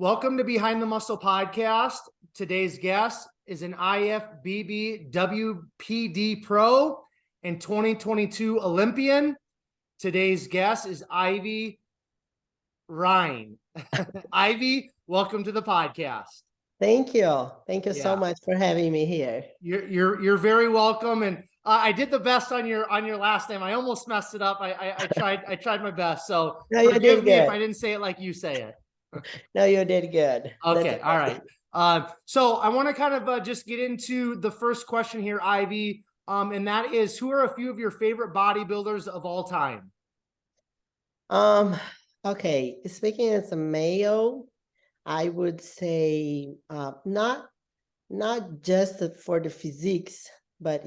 Welcome to Behind the Muscle podcast. Today's guest is an IFBB WPD Pro and 2022 Olympian. Today's guest is Ivie Rhein. Ivie, welcome to the podcast. Thank you. Thank you so much for having me here. You're very welcome. And I did the best on your last name. I almost messed it up. I tried my best. So No, forgive me if I didn't say it like you say it. No, you did good. Okay, all right. So I want to kind of just get into the first question here, Ivie, and that is, who are a few of your favorite bodybuilders of all time? Okay, speaking as a male, I would say not just for the physiques, but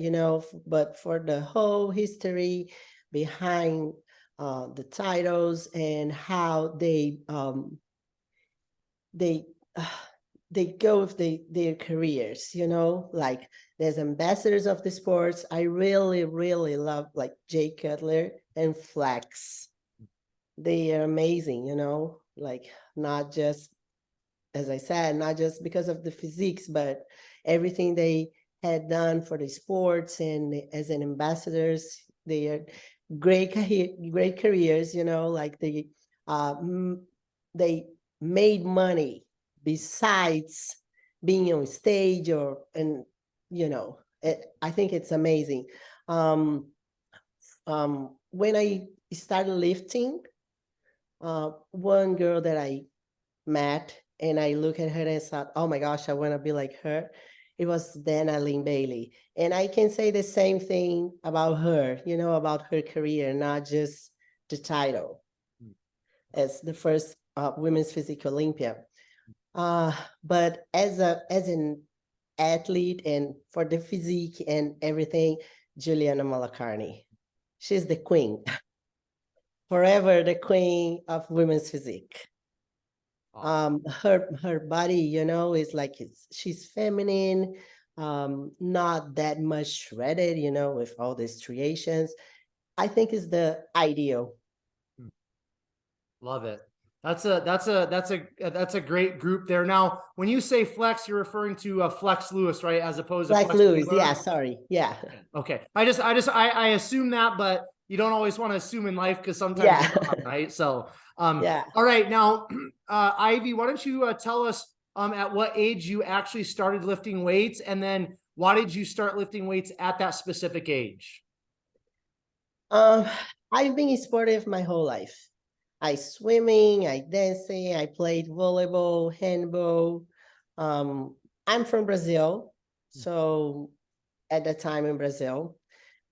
but for the whole history behind the titles and how they go with their careers, like there's ambassadors of the sports. I really love like Jay Cutler and Flex. They are amazing, like not just, as I said, not just because of the physiques, but everything they had done for the sports and as an ambassadors. They are great careers, like they made money besides being on stage I think it's amazing. When I started lifting, one girl that I met and I look at her and thought, oh my gosh, I want to be like her. It was then Eileen Bailey. And I can say the same thing about her, about her career, not just the title as the first women's physique Olympia. But as an athlete and for the physique and everything, Juliana Malacarne. She's the queen. Forever the queen of women's physique. Awesome. Her body, is like she's feminine, not that much shredded, with all the striations. I think is the ideal. Love it. That's a great group there. Now, when you say Flex, you're referring to Flex Lewis, right? As opposed to Flex Lewis. Yeah, sorry. Yeah. Okay. I assume that, but you don't always want to assume in life because sometimes you're wrong, right? So, yeah. All right. Now, Ivie, why don't you tell us at what age you actually started lifting weights, and then why did you start lifting weights at that specific age? I've been sportive my whole life. I swimming, I dancing, I played volleyball, handball. I'm from Brazil. So at the time in Brazil,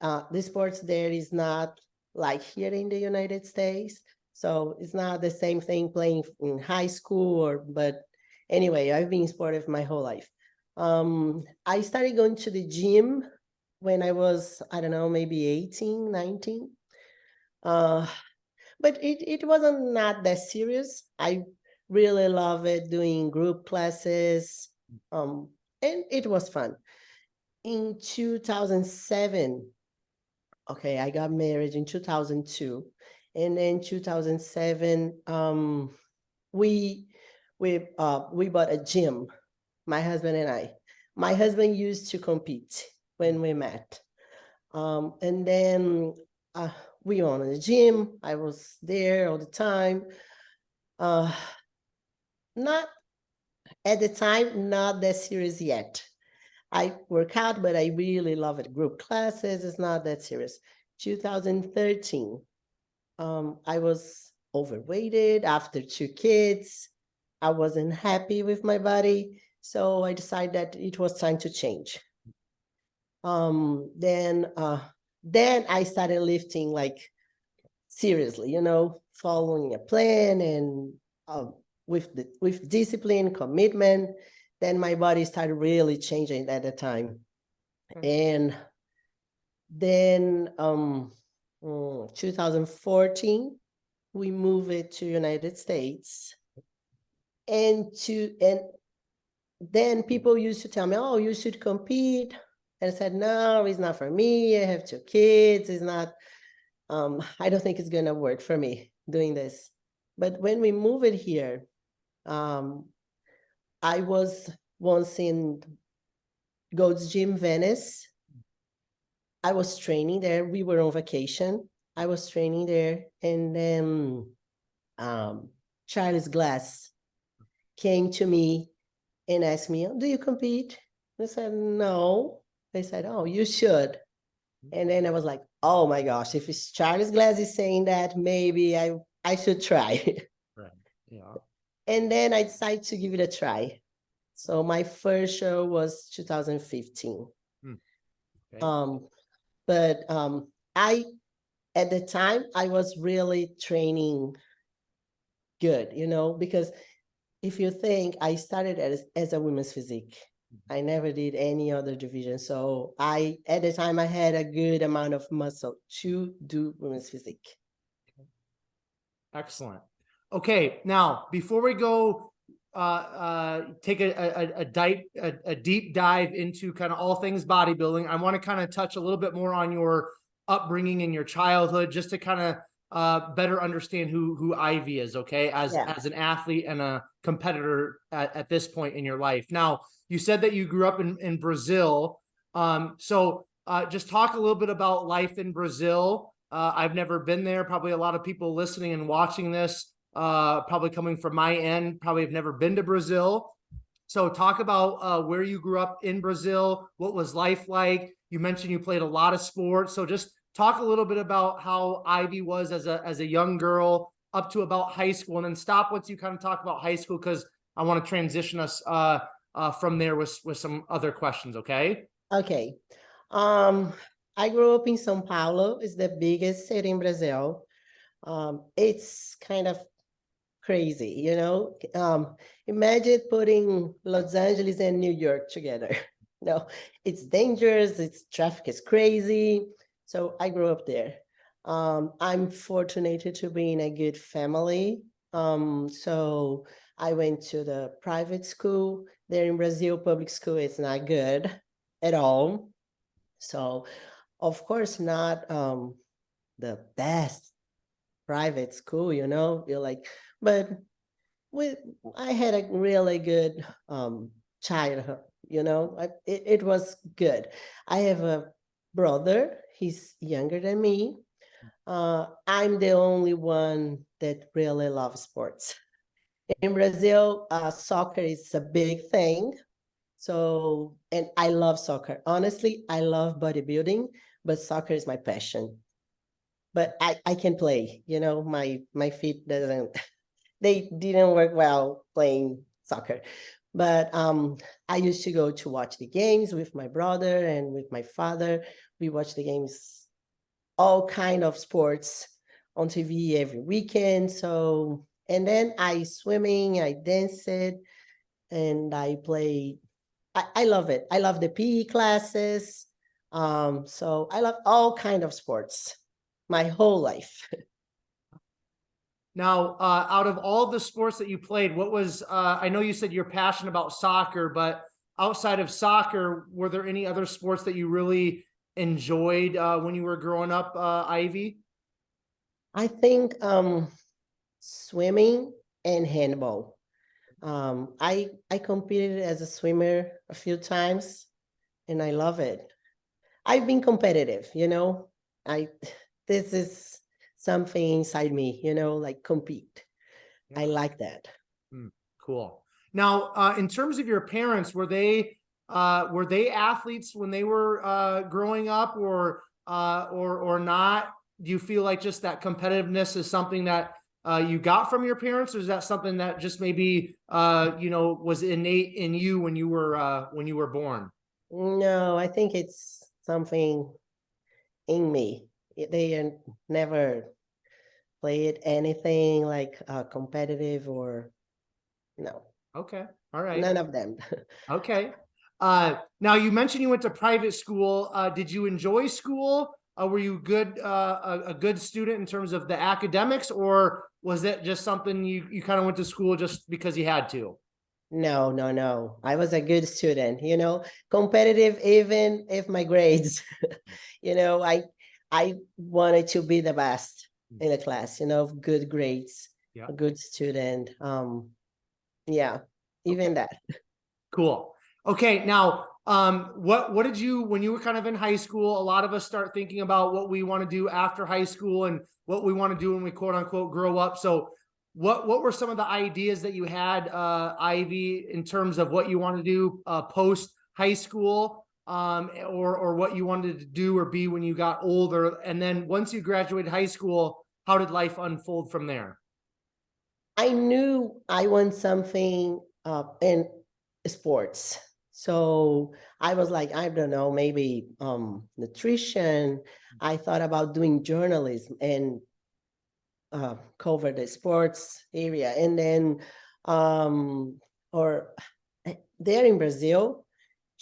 the sports there is not like here in the United States. So it's not the same thing playing in high school but anyway, I've been sportive my whole life. I started going to the gym when I was, I don't know, maybe 18, 19. But it wasn't not that serious. I really love it doing group classes. And it was fun. In 2007, okay, I got married in 2002. And then 2007, we bought a gym, my husband and I. My husband used to compete when we met. And then we owned a gym. I was there all the time. Not at the time, not that serious yet. I work out, but I really love it. Group classes is not that serious. 2013, I was overweighted after 2 kids. I wasn't happy with my body, so I decided that it was time to change. Then I started lifting like seriously, following a plan and with discipline, commitment. Then my body started really changing at the time. And then 2014, we moved it to United States. And then people used to tell me, oh, you should compete. And I said, no, it's not for me. I have 2 kids. It's not, I don't think it's going to work for me doing this. But when we moved it here, I was once in Gold's Gym, Venice. I was training there. We were on vacation. I was training there. And then Charles Glass came to me and asked me, do you compete? I said, no. They said, oh, you should. And then I was like, oh my gosh, if it's Charles Glass is saying that, maybe I should try. Right. Yeah. And then I decided to give it a try. So my first show was 2015. Okay. But I, at the time, I was really training good, because if you think, I started as a women's physique. I never did any other division. So at the time, I had a good amount of muscle to do women's physique. Excellent. Okay, now before we go take a deep dive into kind of all things bodybuilding, I want to kind of touch a little bit more on your upbringing in your childhood, just to kind of better understand who Ivie is, okay, as an athlete and a competitor at this point in your life. Now, you said that you grew up in Brazil. So just talk a little bit about life in Brazil. I've never been there. Probably a lot of people listening and watching this, probably coming from my end, probably have never been to Brazil. So talk about where you grew up in Brazil. What was life like? You mentioned you played a lot of sports. So just talk a little bit about how Ivie was as a young girl up to about high school, and then stop once you kind of talk about high school, because I want to transition us from there with some other questions. Okay. Okay. I grew up in São Paulo. It's the biggest city in Brazil. It's kind of crazy, imagine putting Los Angeles and New York together. No, it's dangerous. It's traffic is crazy. So I grew up there. I'm fortunate to be in a good family. So I went to the private school there in Brazil. Public school is not good at all. So, of course, not the best private school, you're like, but I had a really good childhood, it was good. I have a brother, he's younger than me. I'm the only one that really loves sports. In Brazil, soccer is a big thing. So, and I love soccer. Honestly, I love bodybuilding, but soccer is my passion. But I can play, my feet doesn't, they didn't work well playing soccer. But I used to go to watch the games with my brother and with my father. We watch the games, all kind of sports on TV every weekend. So, and then I swimming, I danced, and I played. I love it. I love the PE classes. So I love all kind of sports my whole life. Now, out of all the sports that you played, what was, I know you said you're passionate about soccer, but outside of soccer, were there any other sports that you really enjoyed when you were growing up, Ivie? I think swimming and handball. I competed as a swimmer a few times, and I love it. I've been competitive, this is something inside me, like compete. Yeah. I like that. Cool. Now, in terms of your parents, were they athletes when they were growing up, or not? Do you feel like just that competitiveness is something that you got from your parents, or is that something that just maybe was innate in you when you were born? No, I think it's something in me. They never played anything like competitive or no. Okay. All right. None of them. Okay. Now you mentioned you went to private school. Did you enjoy school? Were you good, a good student in terms of the academics, or was that just something you kind of went to school just because you had to? No. I was a good student, competitive, even if my grades, I wanted to be the best in the class, good grades, a good student. Yeah, even Okay. that. Cool. Okay, now what did you, when you were kind of in high school, a lot of us start thinking about what we want to do after high school and what we want to do when we quote unquote grow up. So what were some of the ideas that you had, Ivie, in terms of what you want to do post high school, or what you wanted to do or be when you got older? And then once you graduated high school, how did life unfold from there? I knew I want something in sports. So I was like, I don't know, maybe nutrition. I thought about doing journalism and cover the sports area. And then, or there in Brazil,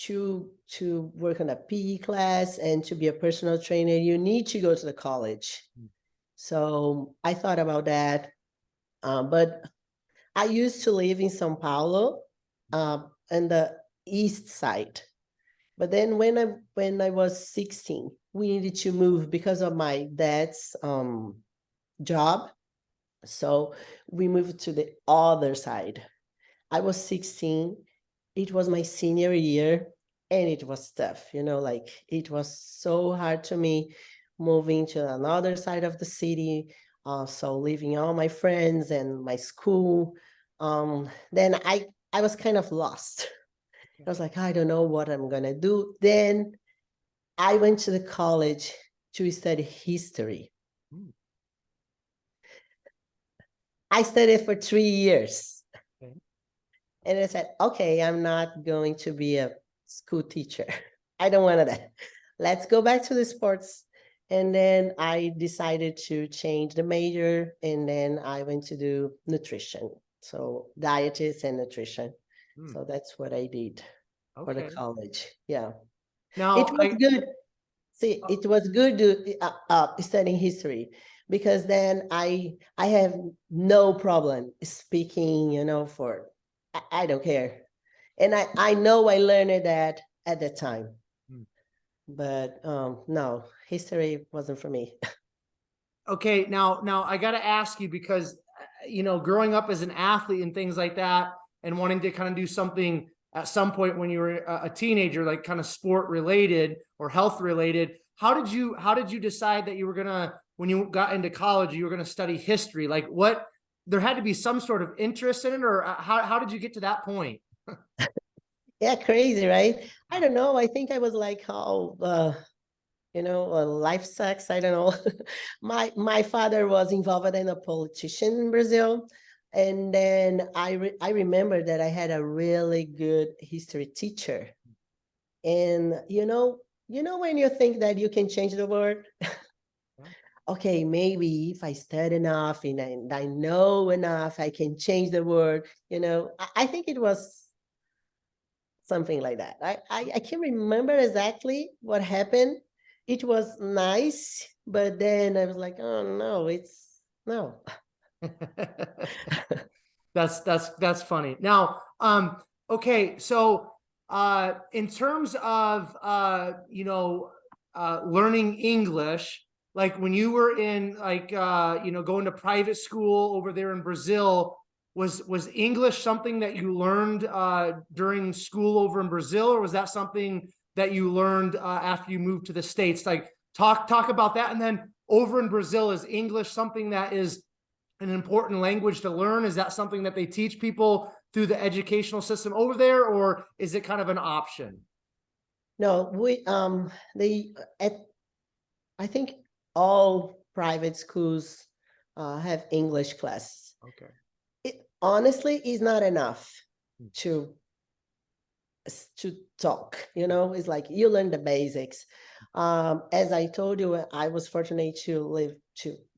to work on a PE class and to be a personal trainer, you need to go to the college. So I thought about that. But I used to live in São Paulo, on the east side. But then when I was 16, we needed to move because of my dad's job. So we moved to the other side. I was 16. It was my senior year, and it was tough. Like it was so hard to me moving to another side of the city. So leaving all my friends and my school. Then I was kind of lost. I was like, I don't know what I'm gonna do. Then I went to the college to study history. Hmm. I studied for 3 years. Okay. And I said, okay, I'm not going to be a school teacher. I don't want that. Let's go back to the sports. And then I decided to change the major, and then I went to do nutrition. So dietist and nutrition. Hmm. So that's what I did for the Okay. college. Yeah. It Now was good. See, it was good to studying history, because then I have no problem speaking, for I don't care. And I know I learned that at the time. Hmm. But no, history wasn't for me. Okay, now I got to ask you, because growing up as an athlete and things like that, and wanting to kind of do something at some point when you were a teenager, like kind of sport related or health related, how did you decide that you were gonna, when you got into college, you were gonna study history? Like, what, there had to be some sort of interest in it, or how did you get to that point? Yeah, crazy, right? I don't know. I think I was like, oh, life sucks. I don't know. My father was involved in a politician in Brazil, and then I remember that I had a really good history teacher. And when you think that you can change the world, okay, maybe if I study enough and I know enough, I can change the world. I think it was something like that. I can't remember exactly what happened. It was nice, but then I was like, oh no, it's no. That's funny. Now, okay, so in terms of learning English, like when you were in like going to private school over there in Brazil, was English something that you learned during school over in Brazil, or was that something that you learned after you moved to the States? Like talk about that. And then over in Brazil, is English something that is an important language to learn? Is that something that they teach people through the educational system over there, or is it kind of an option? No, they at I think all private schools have English classes. Okay. It honestly is not enough to to talk. It's like you learn the basics. As I told you, I was fortunate to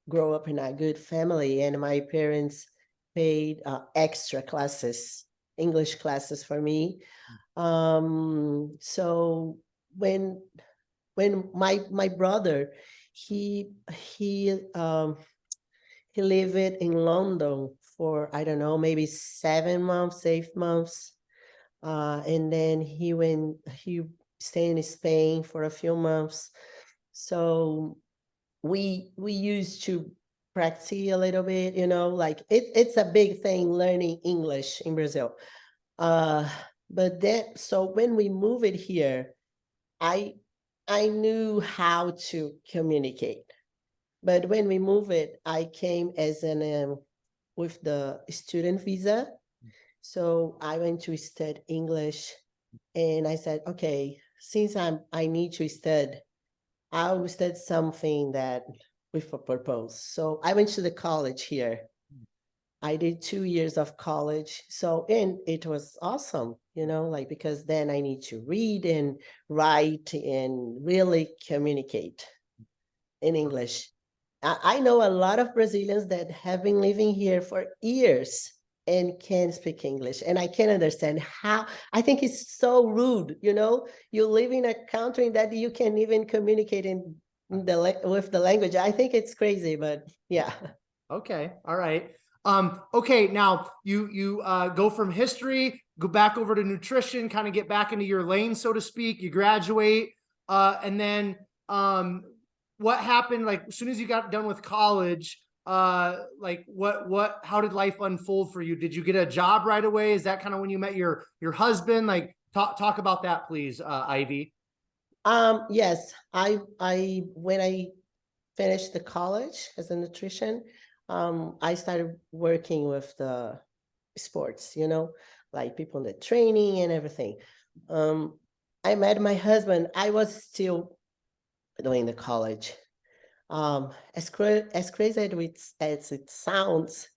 grow up in a good family, and my parents paid extra classes, English classes for me. So when my brother, he he um he lived in London for, I don't know, maybe 7 months, 8 months. And then he stayed in Spain for a few months. So we used to practice a little bit, you know, like it's a big thing learning English in Brazil. But then, so when we moved it here, I knew how to communicate. But when we moved it, I came as an with the student visa. So I went to study English, and I said, okay, since I need to study, I'll study something that with a purpose. So I went to the college here. I did 2 years of college. So, and it was awesome, you know, like, because then I need to read and write and really communicate in English. I know a lot of Brazilians that have been living here for years and can speak English. And I can understand how, I think it's so rude, you know, you live in a country that you can even communicate with the language. I think it's crazy, but yeah. Okay. All right. Okay. Now you go from history, go back over to nutrition, kind of get back into your lane, so to speak. You graduate, and then what happened? Like as soon as you got done with college, like how did life unfold for you? Did you get a job right away? Is that kind of when you met your husband? Like talk about that, please, Ivie. Yes, I when I finished the college as a nutrition, I started working with the sports, you know, like people in the training and everything. I met my husband. I was still doing the college. As crazy as it sounds,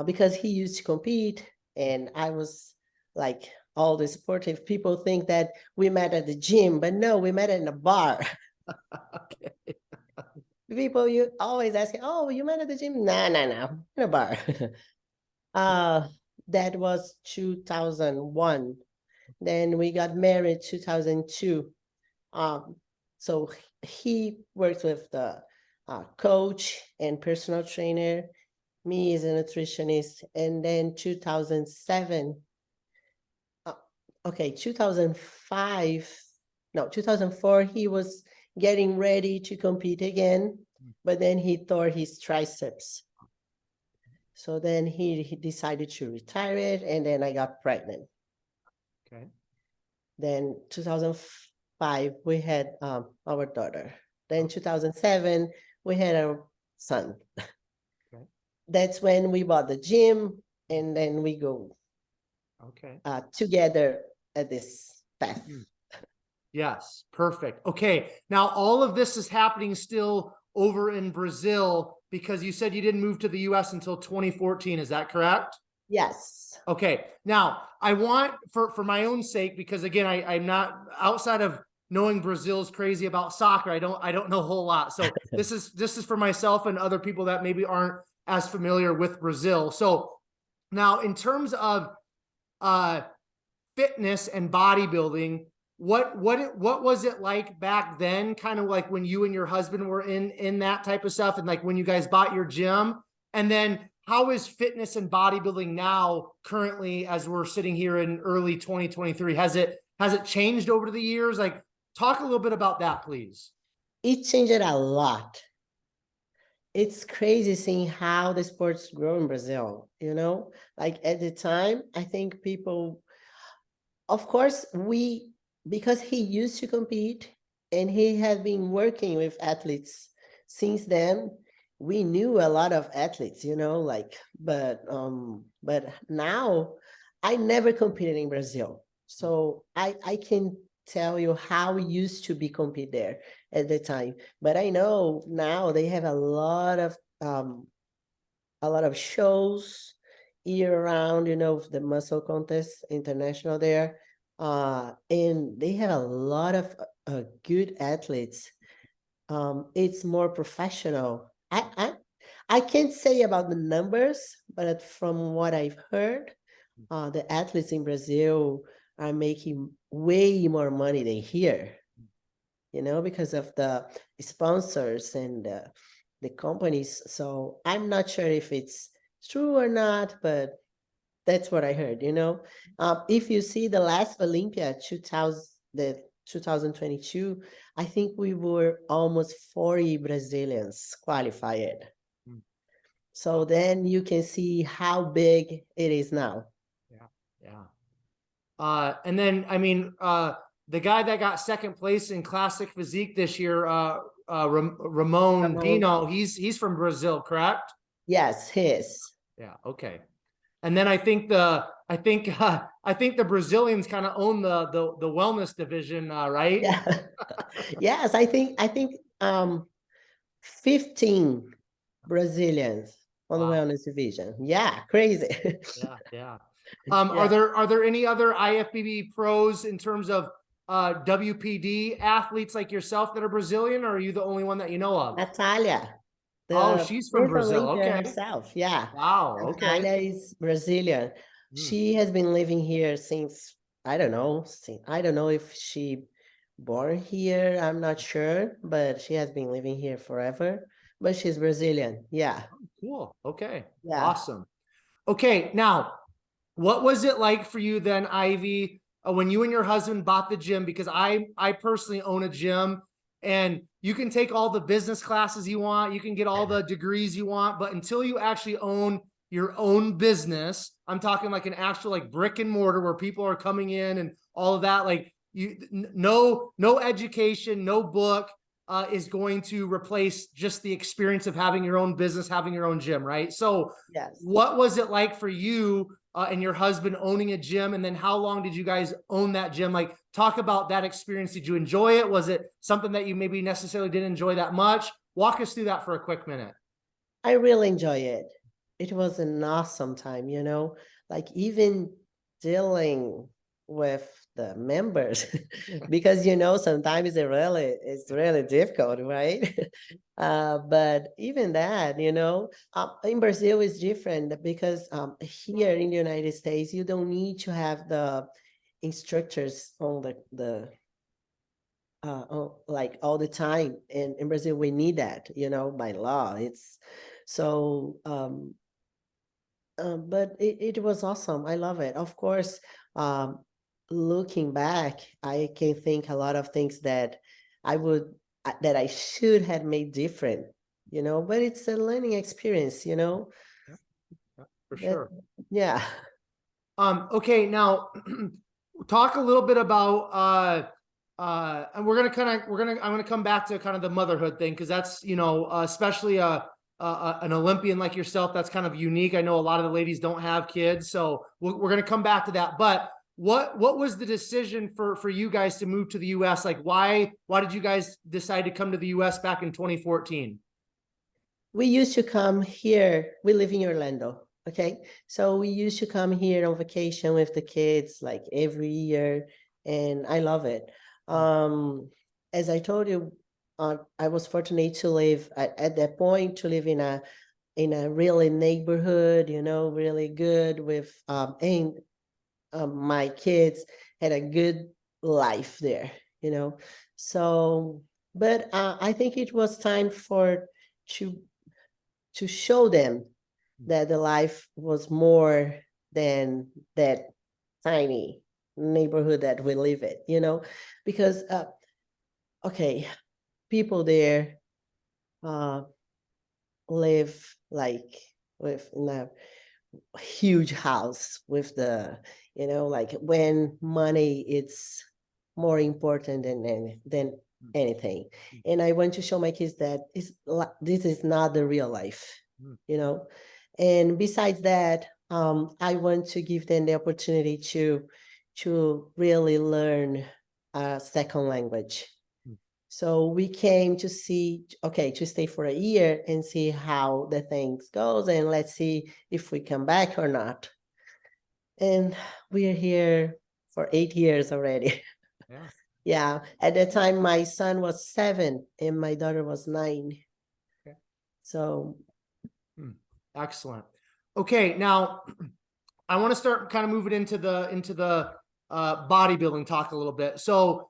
because he used to compete, and I was like all the sportive people think that we met at the gym, but no, we met in a bar. Okay. People, you always asking, oh, you met at the gym? No, no, no, in a bar. That was 2001. Then we got married 2002. So he worked with the coach and personal trainer, me as a nutritionist, and then 2007, okay, 2005, no, 2004, he was getting ready to compete again, but then he tore his triceps. So then he decided to retire it, and then I got pregnant. Okay. Then 2005, we had our daughter. Then 2007, we had our son. Okay. That's when we bought the gym, and then we go Okay. together at this path. Yes, perfect. Okay, now all of this is happening still over in Brazil because you said you didn't move to the US until 2014. Is that correct? Yes. Okay, now I want, for my own sake, because again, I'm not, outside of knowing Brazil's crazy about soccer, I don't know a whole lot. So this is for myself and other people that maybe aren't as familiar with Brazil. So now in terms of fitness and bodybuilding, what was it like back then, kind of like when you and your husband were in that type of stuff, and like when you guys bought your gym? And then how is fitness and bodybuilding now currently, as we're sitting here in early 2023? Has it changed over the years? Like, talk a little bit about that, please. It changed a lot. It's crazy seeing how the sports grow in Brazil, you know? Like at the time, I think people, of course, because he used to compete and he had been working with athletes since then, we knew a lot of athletes, you know, like, but now I never competed in Brazil. So I can tell you how we used to be compete there at the time. But I know now they have a lot of shows year round, you know, the muscle contest international there. And they have a lot of good athletes. It's more professional. I can't say about the numbers, but from what I've heard, the athletes in Brazil are making way more money than here, you know, because of the sponsors and the companies. So I'm not sure if it's true or not, but that's what I heard, you know. If you see the last Olympia, 2022, I think we were almost 40 Brazilians qualified. So then you can see how big it is now. Yeah. Yeah. And then, I mean, the guy that got second place in classic physique this year, Ramon Dino, he's from Brazil, correct? Yes, his. Yeah. Okay. And then I think the Brazilians kind of own the wellness division, right? Yeah. Yes, I think 15 Brazilians on the Wow. wellness division. Yeah, crazy. Yeah. Yeah. Yeah. Are there any other IFBB pros in terms of WPD athletes like yourself that are Brazilian, or are you the only one that you know of? Natalia, Oh, the she's from Miss Brazil. Olympia Okay. herself. Yeah. Wow. Okay. Natalia is Brazilian. Hmm. She has been living here since, I don't know, I don't know if she born here, I'm not sure, but she has been living here forever. But she's Brazilian. Yeah. Cool. Okay. Yeah. Awesome. Okay. Now, what was it like for you then, Ivie, when you and your husband bought the gym? Because I personally own a gym, and you can take all the business classes you want, you can get all the degrees you want, but until you actually own your own business, I'm talking like an actual like brick and mortar where people are coming in and all of that, like no education, no book is going to replace just the experience of having your own business, having your own gym, right? So Yes. what was it like for you and your husband owning a gym? And then how long did you guys own that gym? Like, talk about that experience. Did you enjoy it? Was it something that you maybe necessarily didn't enjoy that much? Walk us through that for a quick minute. I really enjoy it. It was an awesome time, like even dealing with the members because sometimes it's really difficult, right? But even that, in Brazil is different because here in the United States you don't need to have the instructors on like all the time. And in Brazil we need that, by law. It's so but it was awesome. I love it. Of course, looking back, I can think a lot of things that that I should have made different, but it's a learning experience, Yeah, for that, sure. yeah. Okay, now talk a little bit about and I'm gonna come back to kind of the motherhood thing, because that's especially an Olympian like yourself, that's kind of unique. I know a lot of the ladies don't have kids, so we're gonna come back to that. But what was the decision for you guys to move to the U.S.? Like, why did you guys decide to come to the U.S. back in 2014? We used to come here. We live in Orlando. Okay. So we used to come here on vacation with the kids like every year. And I love it. As I told you, I was fortunate to live at that point, to live in a really neighborhood, really good with, and my kids had a good life there, So, but I think it was time to to show them that the life was more than that tiny neighborhood that we live in, because okay, people there live like with in a huge house with like when money is more important than anything. And I want to show my kids that this is not the real life, and besides that, I want to give them the opportunity to really learn a second language. So we came to to stay for a year and see how the things goes, and let's see if we come back or not. And we're here for 8 years already. Yeah. Yeah. At that time, my son was 7 and my daughter was 9. Okay. So. Excellent. Okay. Now I want to start kind of moving into the bodybuilding talk a little bit. So,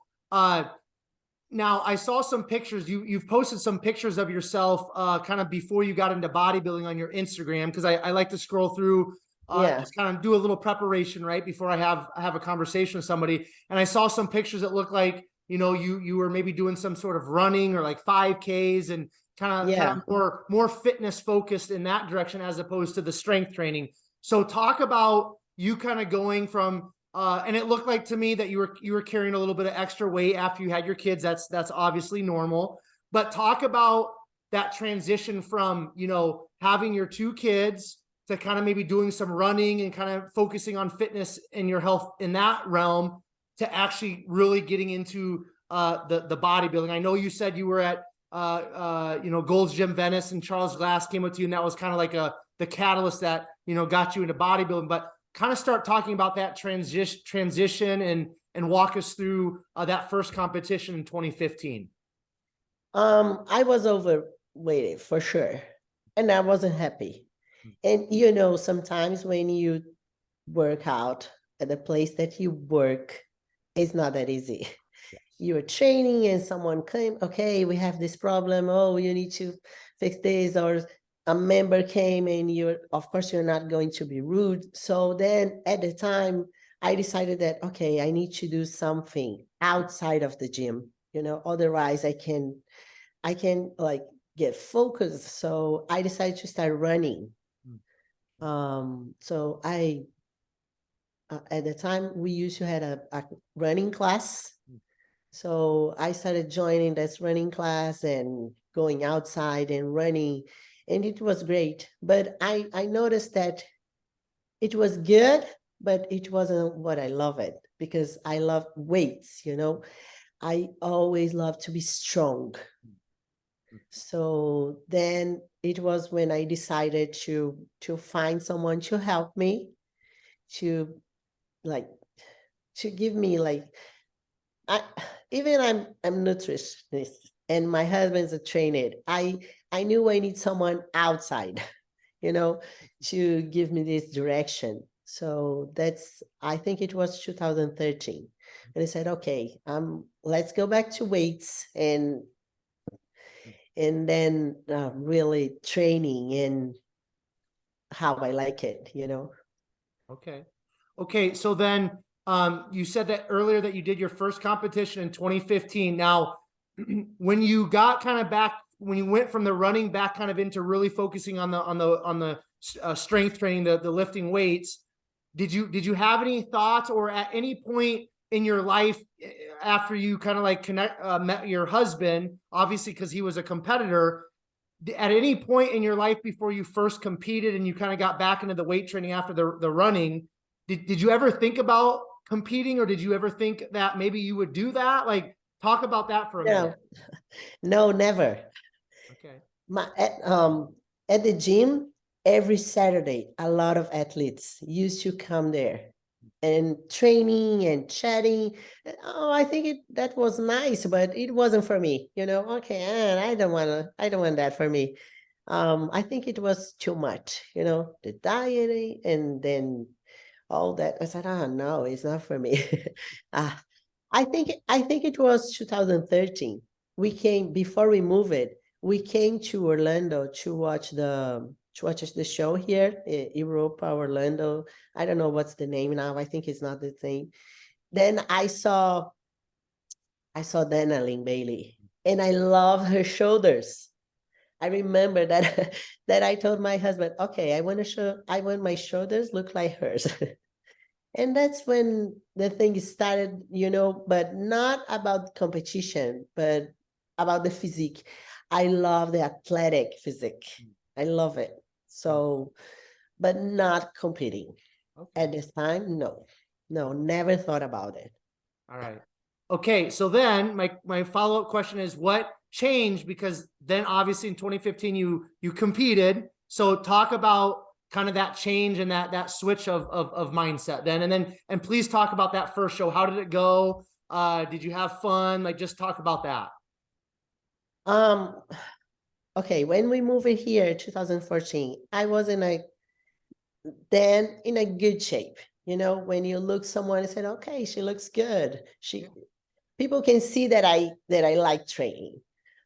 now I saw some pictures. You've posted some pictures of yourself kind of before you got into bodybuilding on your Instagram, because I like to scroll through, Yeah. just kind of do a little preparation right before I have a conversation with somebody. And I saw some pictures that look like you were maybe doing some sort of running or like 5Ks, and kind Yeah. of more fitness focused in that direction as opposed to the strength training. So talk about you kind of going from and it looked like to me that you were carrying a little bit of extra weight after you had your kids. That's obviously normal. But talk about that transition from, you know, having your two kids to kind of maybe doing some running and kind of focusing on fitness and your health in that realm to actually really getting into the bodybuilding. I know you said you were at you know, Gold's Gym Venice and Charles Glass came up to you, and that was kind of like the catalyst that, you know, got you into bodybuilding. But kind of start talking about that transition and walk us through that first competition in 2015. I was overweighted for sure, and I wasn't happy. And you know, sometimes when you work out at the place that you work, it's not that easy. You're training and someone came, okay, we have this problem. Oh, you need to fix this. Or a member came and of course, you're not going to be rude. So then at the time, I decided that, okay, I need to do something outside of the gym, you know, otherwise I can like get focused. So I decided to start running. So I, at the time we used to have a running class. So I started joining this running class and going outside and running, and it was great. But I noticed that it was good, but it wasn't what I love it, because I love weights, you know. I always love to be strong. So then it was when I decided to find someone to help me, to like, to give me like, I'm nutritionist and my husband's a trainer. I knew I need someone outside, you know, to give me this direction. So I think it was 2013. And I said, okay, let's go back to weights and then really training and how I like it, you know. Okay. So then you said that earlier that you did your first competition in 2015. Now, when you got kind of back, when you went from the running back kind of into really focusing on the strength training, the lifting weights, did you have any thoughts, or at any point in your life after you kind of like met your husband, obviously because he was a competitor, at any point in your life before you first competed and you kind of got back into the weight training after the running, did you ever think about competing, or did you ever think that maybe you would do that? Like, talk about that for a minute. No, never. Okay. At the gym, every Saturday, a lot of athletes used to come there and training and chatting. Oh, I think that was nice, but it wasn't for me, you know. Okay, I don't want that for me. I think it was too much, you know, the dieting and then all that. I said, oh no, it's not for me. uh, I think it was 2013. We came before we moved it. We came to Orlando to watch the show here, Europa, Orlando. I don't know what's the name now. I think it's not the same. Then I saw Dana Lynn Bailey, and I love her shoulders. I remember that that I told my husband, okay, I want my shoulders look like hers. And that's when the thing started, you know, but not about competition, but about the physique. I love the athletic physique. I love it. So, but not competing. At this time, no, never thought about it. All right. Okay. So then my follow-up question is, what changed? Because then obviously in 2015 you competed. So talk about kind of that change and that switch of mindset then, and please talk about that first show. How did it go? Did you have fun? Like, just talk about that. Okay, when we moved here 2014, I was in a good shape. You know, when you look someone and said, okay, she looks good. People can see that I like training.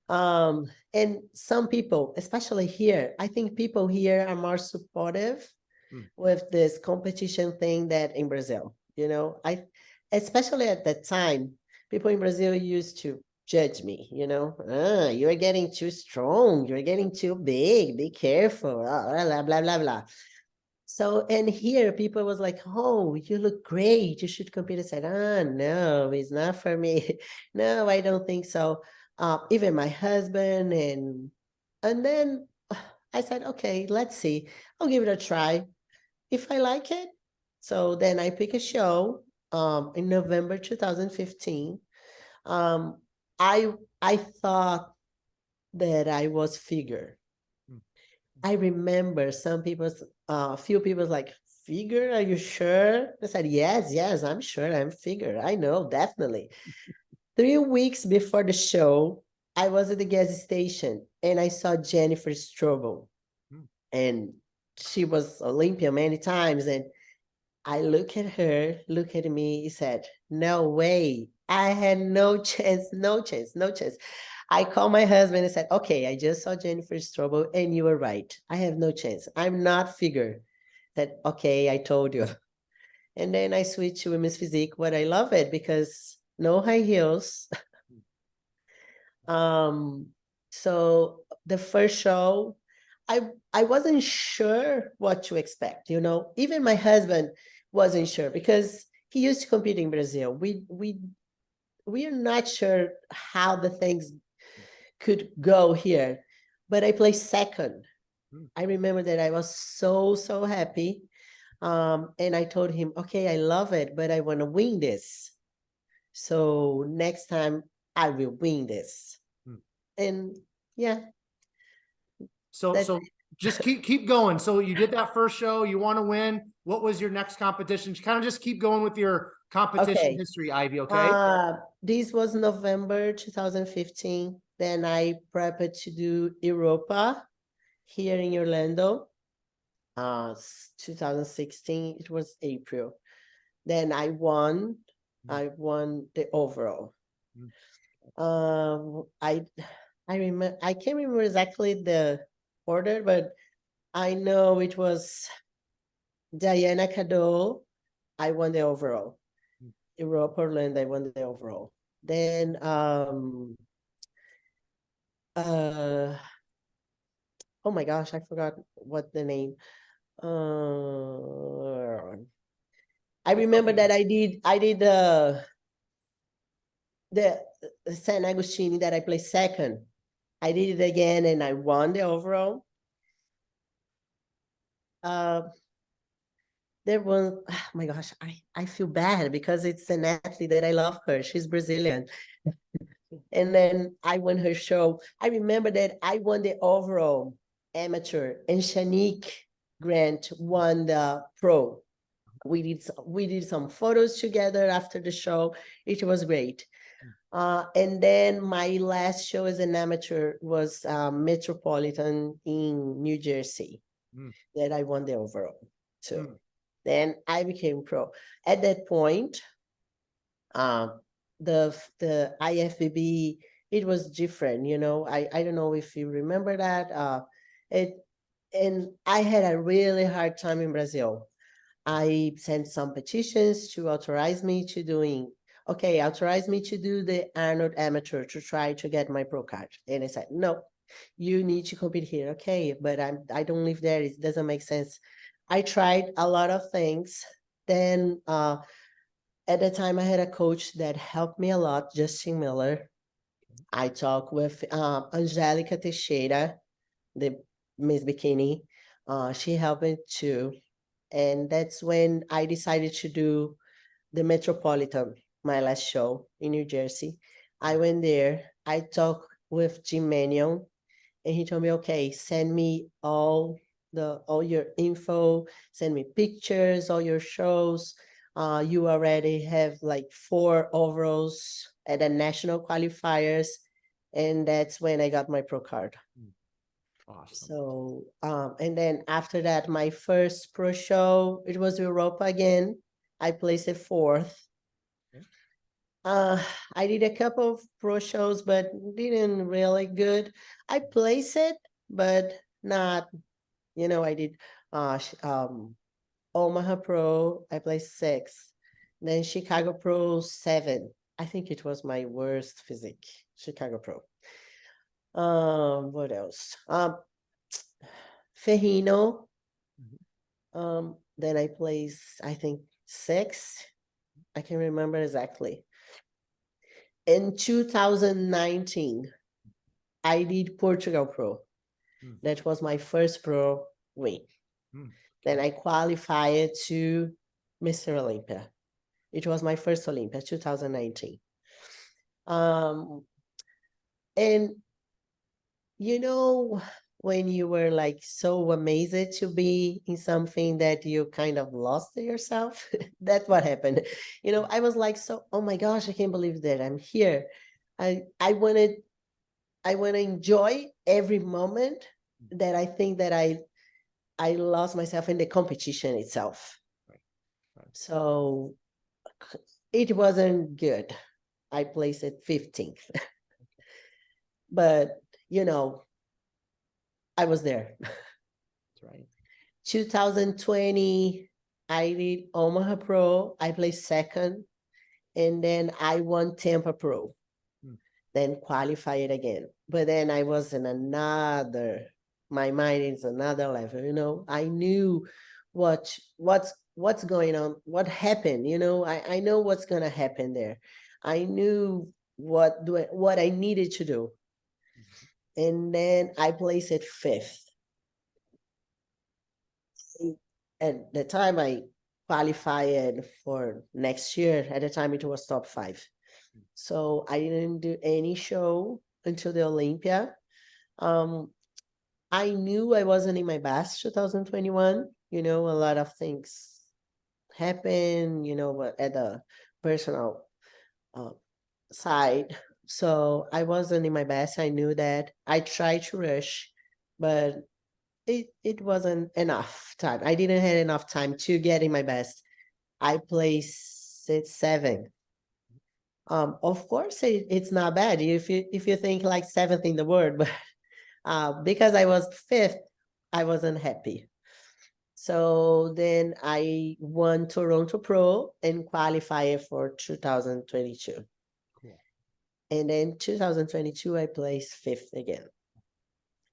And some people, especially here, I think people here are more supportive with this competition thing that in Brazil, you know, especially at that time, people in Brazil used to judge me, you know, you're getting too strong, you're getting too big, be careful, blah, blah, blah, blah. So, and here people was like, oh, you look great, you should compete. I said, no, it's not for me. No, I don't think so. Even my husband, and then I said, okay, let's see, I'll give it a try. If I like it. So then I pick a show in November 2015. Um, I I thought that I was figure. Mm. I remember some people's, a few people's like, figure, are you sure? I said, yes, I'm sure I'm figure. I know, definitely. 3 weeks before the show, I was at the gas station and I saw Jennifer Strobel. Mm. And she was Olympia many times. And I look at her, look at me, he said, no way. I had no chance, no chance, no chance. I called my husband and said, okay, I just saw Jennifer Strobel and you were right. I have no chance. I'm not figure. That, okay, I told you. And then I switched to Women's Physique, but I love it because no high heels. So the first show, I wasn't sure what to expect, you know. Even my husband wasn't sure because he used to compete in Brazil. We are not sure how the things could go here, but I placed second. Mm. I remember that I was so happy. And I told him, okay, I love it, but I want to win this. So next time I will win this. Mm. And yeah, So that just keep going. So you did that first show, you want to win. What was your next competition? Kind of just keep going with your competition okay. history, Ivie, okay? This was November 2015. Then I prepared to do Europa here in Orlando. 2016, it was April. Then I won. I won the overall. Mm. I remember, I can't remember exactly the order, but I know it was Diana Cadot. I won the overall. Mm. Europa Orlando, I won the overall. Then oh my gosh, I forgot what the name. I remember that I did the San Agostini that I placed second. I did it again and I won the overall. There was, oh my gosh, I feel bad because it's an athlete that I love her. She's Brazilian. And then I won her show. I remember that I won the overall amateur and Shanique Grant won the pro. We did some photos together after the show. It was great. And then my last show as an amateur was Metropolitan in New Jersey. Mm. That I won the overall too. Mm. Then I became pro. At that point, the IFBB, it was different, you know. I don't know if you remember that. And I had a really hard time in Brazil. I sent some petitions to authorize me to doing, okay, authorize me to do the Arnold Amateur to try to get my pro card. And I said, no, you need to compete here. Okay, but I don't live there. It doesn't make sense. I tried a lot of things. Then at the time I had a coach that helped me a lot, Justin Miller. I talked with Angelica Teixeira, the Miss Bikini. She helped me too. And that's when I decided to do the Metropolitan, my last show in New Jersey. I went there. I talked with Jim Mannion, and he told me, okay, send me all your info, send me pictures, all your shows. You already have like 4 overalls at the national qualifiers, and that's when I got my pro card. Awesome. So and then after that, my first pro show, it was Europa again. I placed it 4th. I did a couple of pro shows, but didn't really good. I placed it, but not, you know, I did Omaha Pro, I placed 6th. Then Chicago Pro 7. I think it was my worst physique, Chicago Pro. What else? Ferrino. Then I placed, I think, 6. I can remember exactly. In 2019, I did Portugal Pro. That was my first pro win. Then I qualified to Mr. Olympia. It was my first Olympia, 2019. And you know, when you were like so amazed to be in something that you kind of lost yourself, that's what happened. You know, I was like, so, oh my gosh, I can't believe that I'm here. I want to enjoy every moment that I think that I lost myself in the competition itself. So it wasn't good. I placed it 15th. But, you know, I was there. That's right. 2020, I did Omaha Pro. I placed 2nd. And then I won Tampa Pro. Then qualified again. But then I was in another, my mind is another level, you know. I knew what's going on, what happened, you know. I know what's gonna happen there. I knew what I needed to do. And then I placed it 5th. At the time I qualified for next year, at the time it was top 5. So I didn't do any show until the Olympia. I knew I wasn't in my best 2021. You know, a lot of things happen, you know, at the personal side. So I wasn't in my best. I knew that. I tried to rush, but it wasn't enough time. I didn't have enough time to get in my best. I placed 7th. Of course, it's not bad if you think like 7th in the world, but because I was 5th, I wasn't happy. So then I won Toronto Pro and qualified for 2022. Cool. And then 2022, I placed 5th again.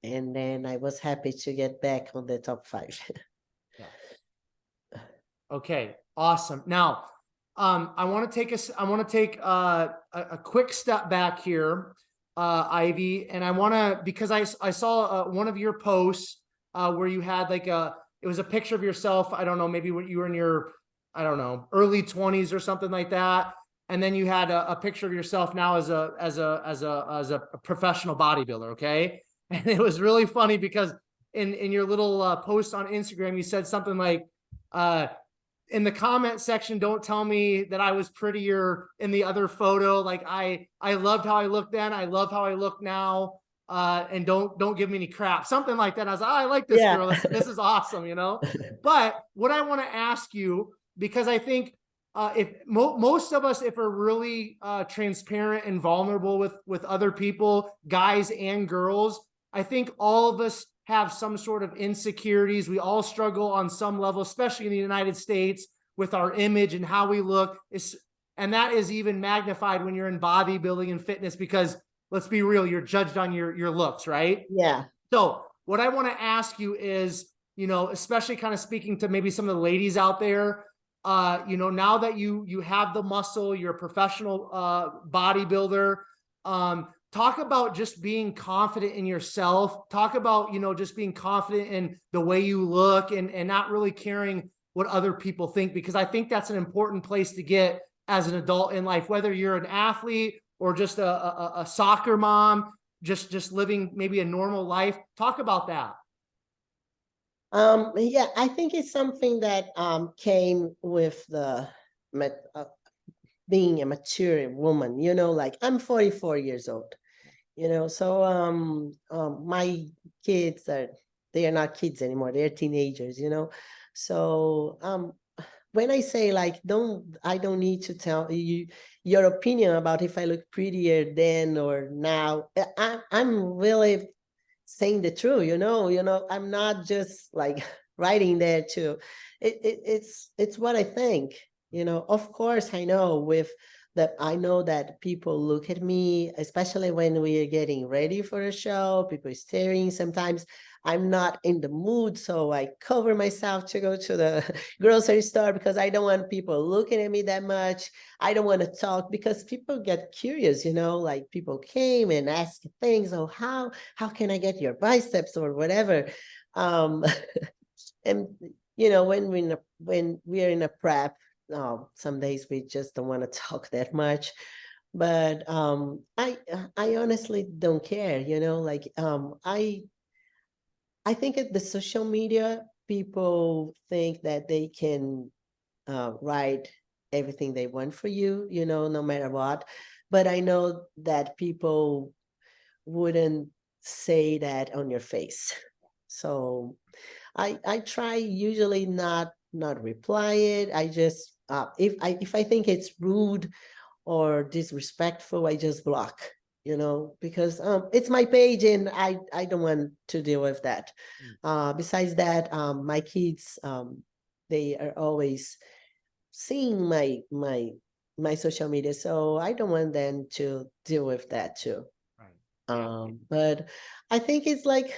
And then I was happy to get back on the top 5. Yeah. Okay, awesome. Now, I want to take a quick step back here, Ivie, and I want to, because I saw one of your posts where you had like it was a picture of yourself. I don't know, maybe when you were in your, I don't know, early 20s or something like that. And then you had a picture of yourself now as a professional bodybuilder. Okay. And it was really funny because in your little post on Instagram, you said something like, in the comment section, don't tell me that I was prettier in the other photo. Like I loved how I looked then. I love how I look now. And don't give me any crap, something like that. I was like, oh, I like this girl. This is awesome, you know? But what I want to ask you, because I think if most of us, if we're really transparent and vulnerable with other people, guys and girls, I think all of us have some sort of insecurities. We all struggle on some level, especially in the United States, with our image and how we look. And that is even magnified when you're in bodybuilding and fitness, because let's be real, you're judged on your looks, right? Yeah. So what I want to ask you is, you know, especially kind of speaking to maybe some of the ladies out there, you know, now that you have the muscle, you're a professional bodybuilder, talk about just being confident in yourself. Talk about, you know, just being confident in the way you look and not really caring what other people think, because I think that's an important place to get as an adult in life, whether you're an athlete or just a soccer mom, just living maybe a normal life. Talk about that. Yeah, I think it's something that came with the being a mature woman, you know, like I'm 44 years old, you know, so my kids they are not kids anymore, they're teenagers, you know. So when I say like I don't need to tell you your opinion about if I look prettier then or now. I'm really saying the truth, you know, I'm not just like writing there to it's what I think, you know. Of course I know with that I know that people look at me, especially when we are getting ready for a show, people are staring. Sometimes I'm not in the mood, so I cover myself to go to the grocery store because I don't want people looking at me that much. I don't want to talk because people get curious, like people came and asked things. Oh, how can I get your biceps or whatever? Um, and when we are in a prep, some days we just don't want to talk that much. But I honestly don't care, like I think at the social media, people think that they can write everything they want for you, no matter what. But I know that people wouldn't say that on your face. So I try usually not reply it. I just if I think it's rude or disrespectful, I just block, because it's my page and I don't want to deal with that. Besides that, my kids, they are always seeing my social media, so I don't want them to deal with that too. Right. But I think it's like,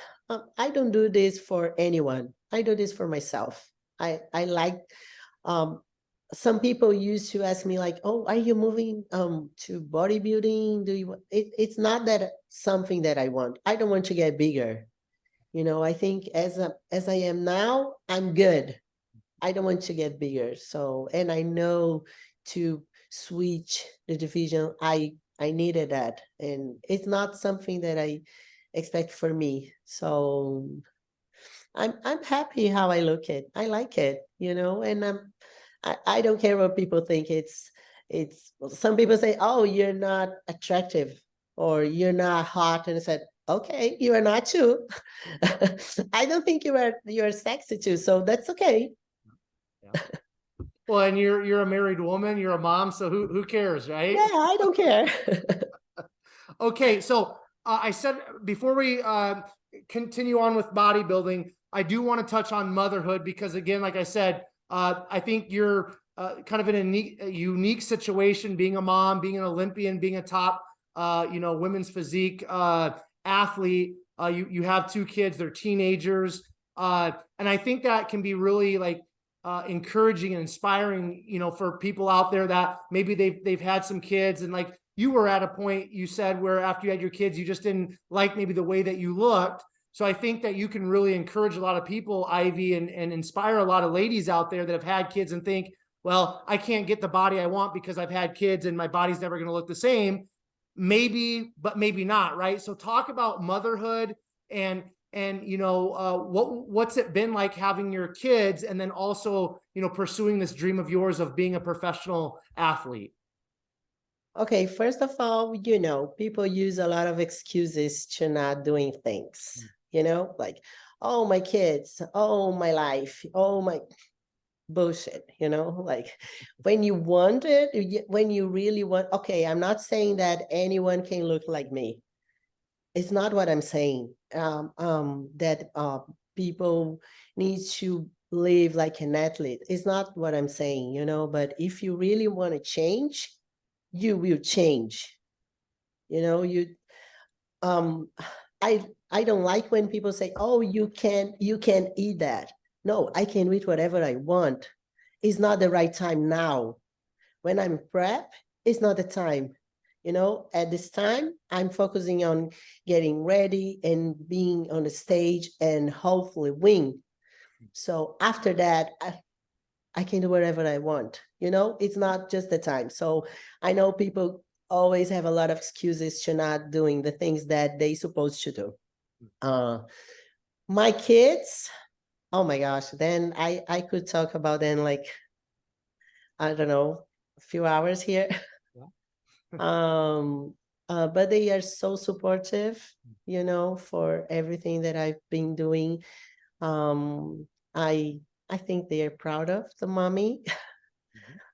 I don't do this for anyone. I do this for myself. I like, um, some people used to ask me like, oh, are you moving to bodybuilding? It's not that something that I want. I don't want to get bigger. I think as I am now, I'm good. I don't want to get bigger. So, and I know to switch the division, I needed that. And it's not something that I expect for me. So I'm happy how I look it. I like it, and I don't care what people think. Well, some people say, oh, you're not attractive or you're not hot. And I said, okay, you are not too. I don't think you're sexy too. So that's okay. Yeah. Well, and you're a married woman, you're a mom, so who cares, right? Yeah, I don't care. Okay, so I said before we continue on with bodybuilding, I do want to touch on motherhood because, again, like I said, I think you're kind of in a unique situation, being a mom, being an Olympian, being a top, women's physique athlete. You have two kids; they're teenagers, and I think that can be really like encouraging and inspiring, for people out there that maybe they've had some kids, and like you were at a point, you said, where after you had your kids, you just didn't like maybe the way that you looked. So I think that you can really encourage a lot of people, Ivie, and inspire a lot of ladies out there that have had kids and think, well, I can't get the body I want because I've had kids and my body's never going to look the same. Maybe, but maybe not, right? So talk about motherhood and what's it been like having your kids, and then also pursuing this dream of yours of being a professional athlete. Okay, first of all, people use a lot of excuses to not doing things, like, oh, my kids, oh, my life, oh, my bullshit, like when you want it, when you really want, okay, I'm not saying that anyone can look like me. It's not what I'm saying. That people need to live like an athlete. It's not what I'm saying, but if you really want to change, you will change. You um I don't like when people say, oh, you can eat that. No, I can eat whatever I want. It's not the right time now. When I'm prep, it's not the time. At this time, I'm focusing on getting ready and being on the stage and hopefully win. So after that, I can do whatever I want. It's not just the time. So I know people always have a lot of excuses to not doing the things that they supposed to do. My kids, oh my gosh, then I could talk about them like, I don't know, a few hours here. But they are so supportive, for everything that I've been doing. Um, I think they are proud of the mommy.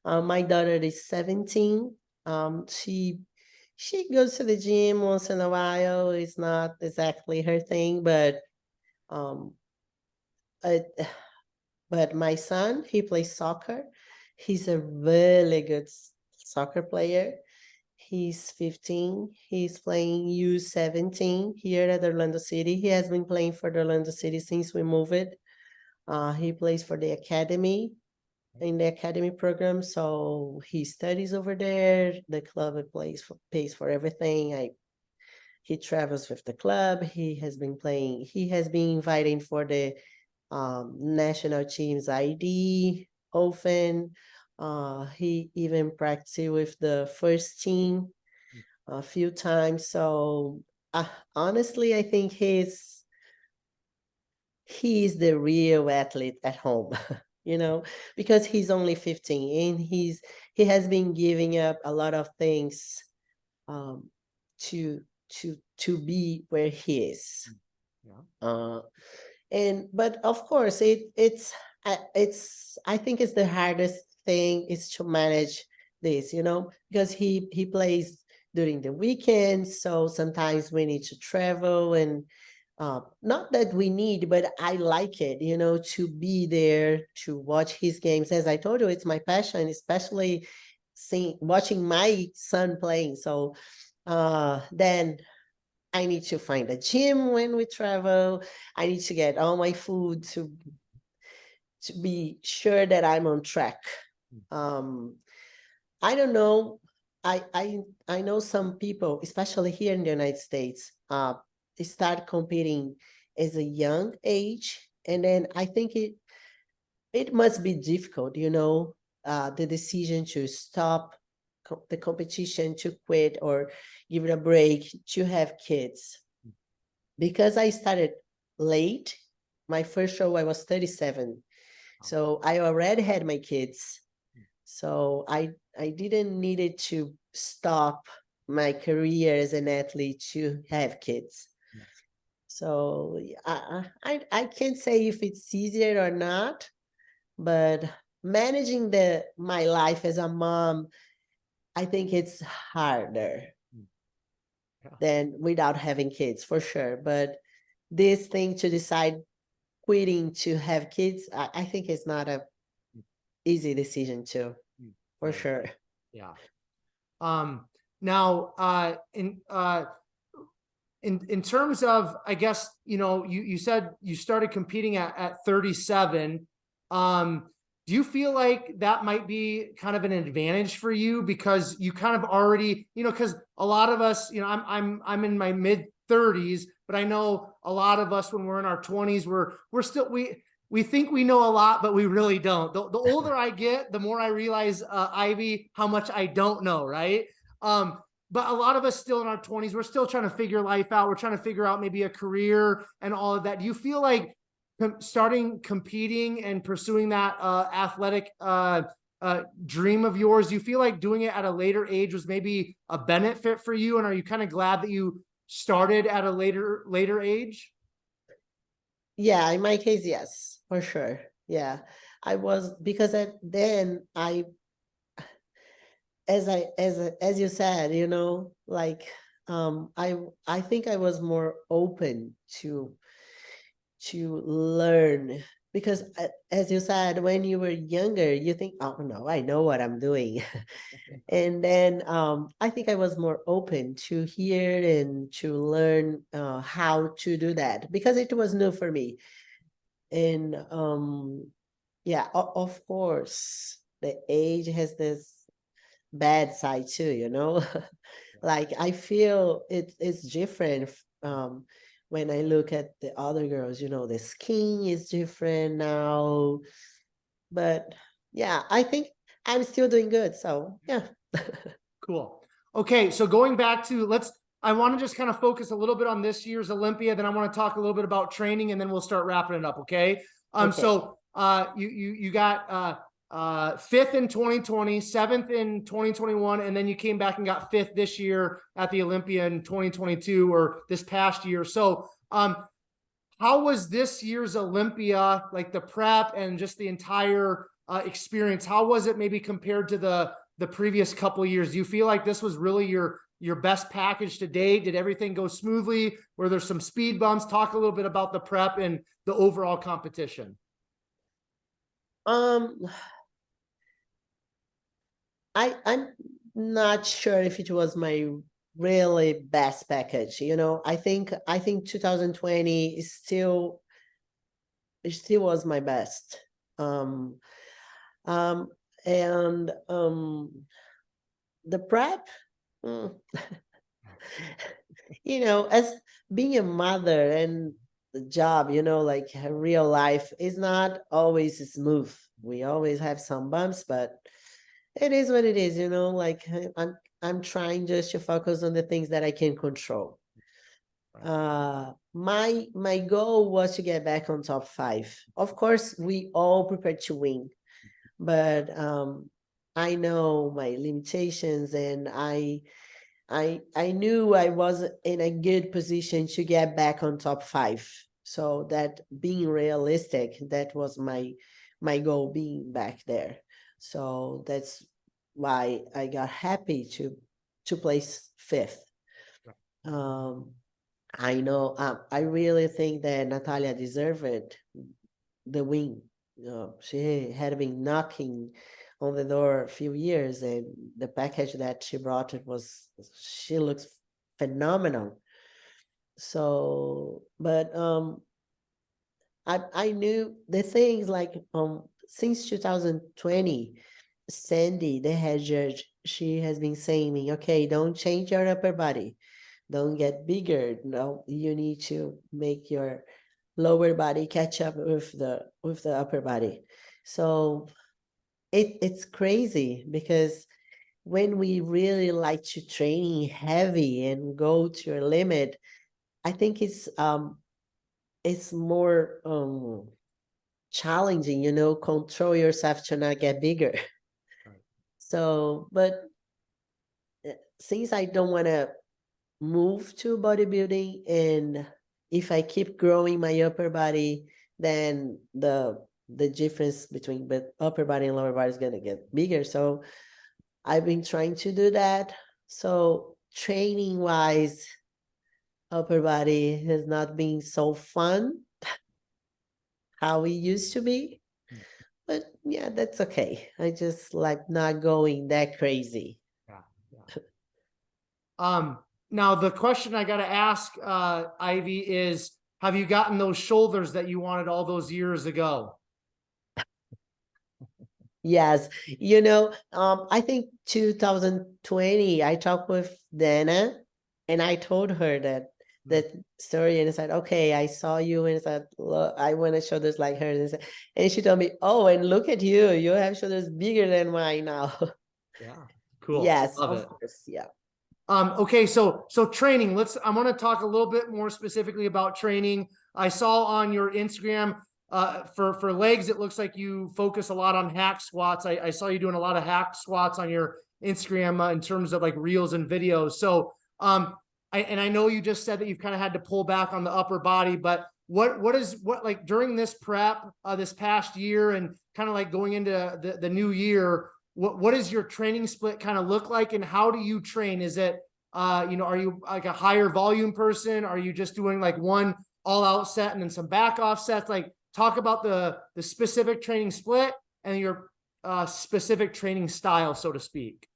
My daughter is 17. She goes to the gym once in a while. It's not exactly her thing, but um, I, but my son, he plays soccer. He's a really good soccer player. He's 15. He's playing U17 here at Orlando City. He has been playing for the Orlando City since we moved. He plays for the academy, in the academy program. So he studies over there. The club pays for everything. He travels with the club. He has been playing. He has been invited for the national team's ID often. He even practiced with the first team a few times. So honestly, I think he's the real athlete at home, you know, because he's only 15 and he has been giving up a lot of things um, to be where he is. Yeah. But of course it's I think it's the hardest thing is to manage this, you know, because he plays during the weekends, so sometimes we need to travel and not that we need, but I like it, you know, to be there to watch his games. As I told you, it's my passion, especially watching my son playing. So then I need to find a gym when we travel. I need to get all my food to be sure that I'm on track. Um, I don't know. I know some people, especially here in the United States, they start competing as a young age, and then I think it must be difficult, you know, the decision to stop the competition, to quit or give it a break, to have kids. Because I started late, my first show I was 37. So I already had my kids. So I didn't needed to stop my career as an athlete to have kids. So I can't say if it's easier or not, but managing my life as a mom, I think it's harder than without having kids, for sure. But this thing to decide quitting to have kids, I think it's not a easy decision too, for sure. Yeah. Now, in terms of, I guess, you know, you said you started competing at 37. Do you feel like that might be kind of an advantage for you because you kind of already, you know, because a lot of us, you know, I'm in my mid 30s, but I know a lot of us when we're in our 20s, we're still we think we know a lot, but we really don't. The older I get, the more I realize, Ivie, how much I don't know, right? But a lot of us still in our 20s, we're still trying to figure life out. We're trying to figure out maybe a career and all of that. Do you feel like starting competing and pursuing that athletic dream of yours, do you feel like doing it at a later age was maybe a benefit for you? And are you kind of glad that you started at a later age? Yeah, in my case, yes, for sure. Yeah, I was, because then as you said, you know, like I think I was more open to learn, because as you said, when you were younger, you think, oh no, I know what I'm doing. And then I think I was more open to hear and to learn how to do that, because it was new for me. And yeah, of course, the age has this bad side too, you know. Like I feel it's different when I look at the other girls, you know, the skin is different now. But yeah, I think I'm still doing good. So yeah. Cool. Okay, so going back to I want to just kind of focus a little bit on this year's Olympia, then I want to talk a little bit about training, and then we'll start wrapping it up. Okay. Okay. So you got fifth in 2020, seventh in 2021, and then you came back and got fifth this year at the Olympia in 2022, or this past year. So how was this year's Olympia, like the prep and just the entire experience? How was it maybe compared to the previous couple of years? Do you feel like this was really your best package to date? Did everything go smoothly? Were there some speed bumps? Talk a little bit about the prep and the overall competition. I'm not sure if it was my really best package. You know, I think 2020 is still, it still was my best. Um, um, and the prep, mm, you know, as being a mother and the job, you know, like her real life is not always smooth. We always have some bumps, but it is what it is, you know, like I'm trying just to focus on the things that I can control. My goal was to get back on top 5. Of course, we all prepared to win, but I know my limitations, and I knew I was in a good position to get back on top 5. So that, being realistic, that was my goal, being back there. So that's why I got happy to place 5th. Um, I know, I really think that Natalia deserved the win. She had been knocking on the door a few years, and the package that she brought, it was, she looks phenomenal. So, but I knew the things, like since 2020, Sandy, the head judge, she has been saying me, okay, don't change your upper body, don't get bigger. No, you need to make your lower body catch up with the upper body. So it's crazy, because when we really like to train heavy and go to your limit, I think it's more challenging, you know, control yourself to not get bigger. So, but since I don't want to move to bodybuilding, and if I keep growing my upper body, then the difference between upper body and lower body is gonna get bigger. So I've been trying to do that. So training wise, upper body has not been so fun how it used to be. But yeah, that's okay. I just like not going that crazy. Now the question I got to ask, Ivie, is, have you gotten those shoulders that you wanted all those years ago? Yes, you know, I think 2020, I talked with Dana, and I told her that story, and I said, okay, I saw you, and I said, look, I want shoulders like hers, and she told me, oh, and look at you, you have shoulders bigger than mine now. Yeah, cool. Yes, Love of it. course, yeah. Okay, so training. I want to talk a little bit more specifically about training. I saw on your Instagram, for legs, it looks like you focus a lot on hack squats. I saw you doing a lot of hack squats on your Instagram, in terms of like reels and videos. So I know you just said that you've kind of had to pull back on the upper body, but what like during this prep, this past year, and kind of like going into the new year, what does your training split kind of look like, and how do you train? Is it, you know, are you like a higher volume person? Are you just doing like one all out set and then some back off sets? Like, talk about the specific training split and your specific training style, so to speak.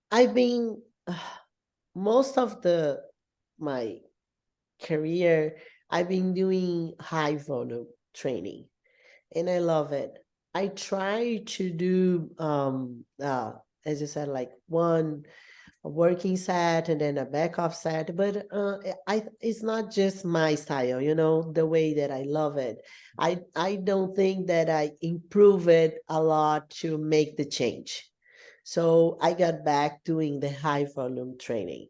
I've been most of my career, I've been doing high volume training, and I love it. I try to do as you said, like one a working set and then a back off set, but it's not just my style, you know, the way that I love it. I don't think that I improve it a lot to make the change. So I got back doing the high volume training,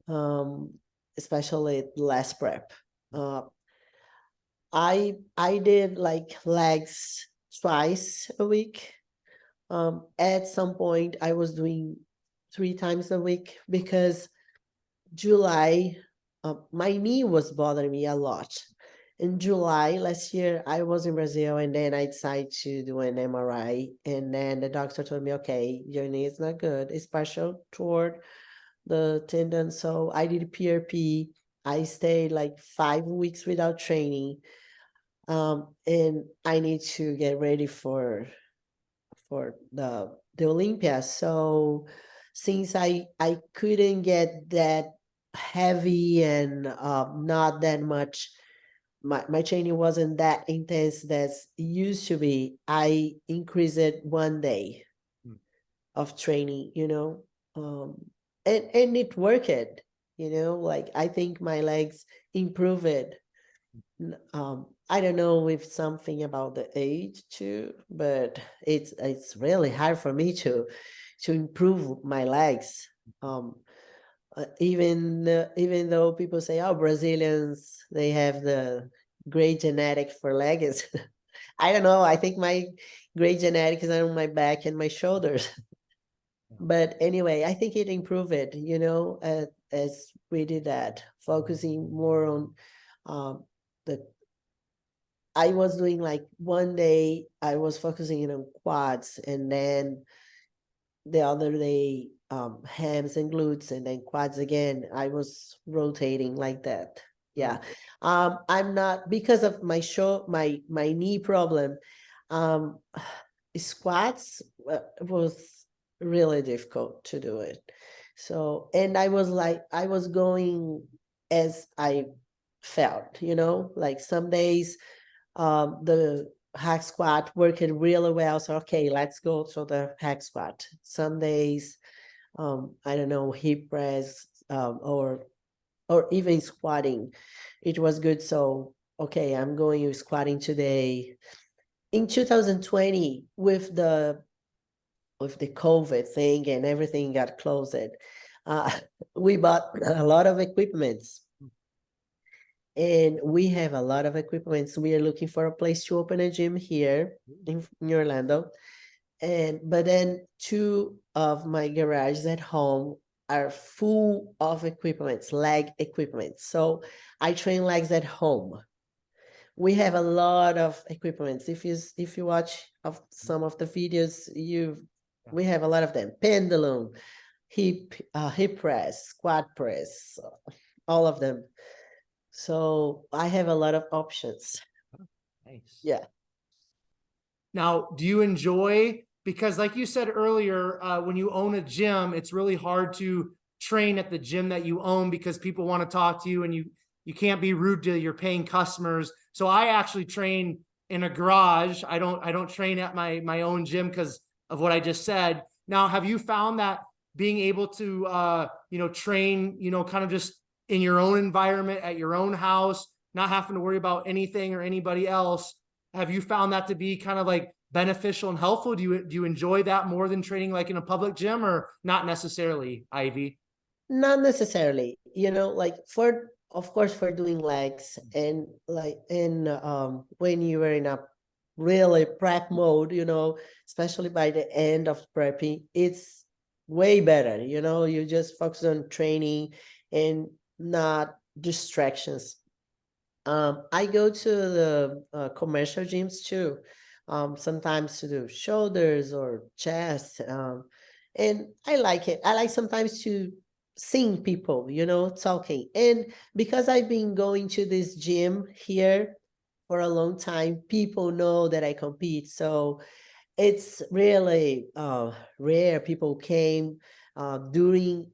um, especially less prep. Uh, I did like legs twice a week. At some point, I was doing 3 times a week, because July, my knee was bothering me a lot. In July last year, I was in Brazil, and then I decided to do an MRI, and then the doctor told me, okay, your knee is not good. It's partial toward the tendon. So I did PRP. I stayed like 5 weeks without training. And I need to get ready for the Olympia. So since I couldn't get that heavy and not that much, my training wasn't that intense as it used to be, I increased it 1 day of training, and it worked, like I think my legs improved. I don't know if something about the age too, but it's really hard for me to improve my legs. Even though people say, oh, Brazilians, they have the great genetic for legs. I don't know. I think my great genetics are on my back and my shoulders. But anyway, I think it improved it, as we did that, focusing more on the. I was doing like 1 day, I was focusing on quads, and then the other day, hams and glutes, and then quads again. I was rotating like that. Yeah. I'm not, because of my knee problem, um, squats was really difficult to do it. So, and I was going as I felt, like some days the hack squat worked really well. So, okay, let's go to the hack squat. Some days, I don't know, hip press, or even squatting, it was good. So, okay, I'm going squatting today. In 2020, with the COVID thing and everything got closed, we bought a lot of equipments. And we have a lot of equipments. We are looking for a place to open a gym here in Orlando. But then 2 of my garages at home are full of equipments, leg equipment. So I train legs at home. We have a lot of equipments. If you watch some of the videos, we have a lot of them. Pendulum, hip press, squat press, all of them. So I have a lot of options. Nice. Yeah. Now, do you enjoy, because like you said earlier, when you own a gym, it's really hard to train at the gym that you own because people want to talk to you, and you can't be rude to your paying customers. So I actually train in a garage. I don't train at my own gym because of what I just said. Now, have you found that being able to train, kind of just in your own environment at your own house, not having to worry about anything or anybody else, have you found that to be kind of like beneficial and helpful? Do you enjoy that more than training like in a public gym, or not necessarily, Ivie? Not necessarily, like of course, for doing legs, and like when you were in a really prep mode, especially by the end of prepping, it's way better, you just focus on training and not distractions. I go to the commercial gyms too, sometimes to do shoulders or chest, and I like it. I like sometimes to seeing people, talking. And because I've been going to this gym here for a long time, people know that I compete. So it's really rare people came during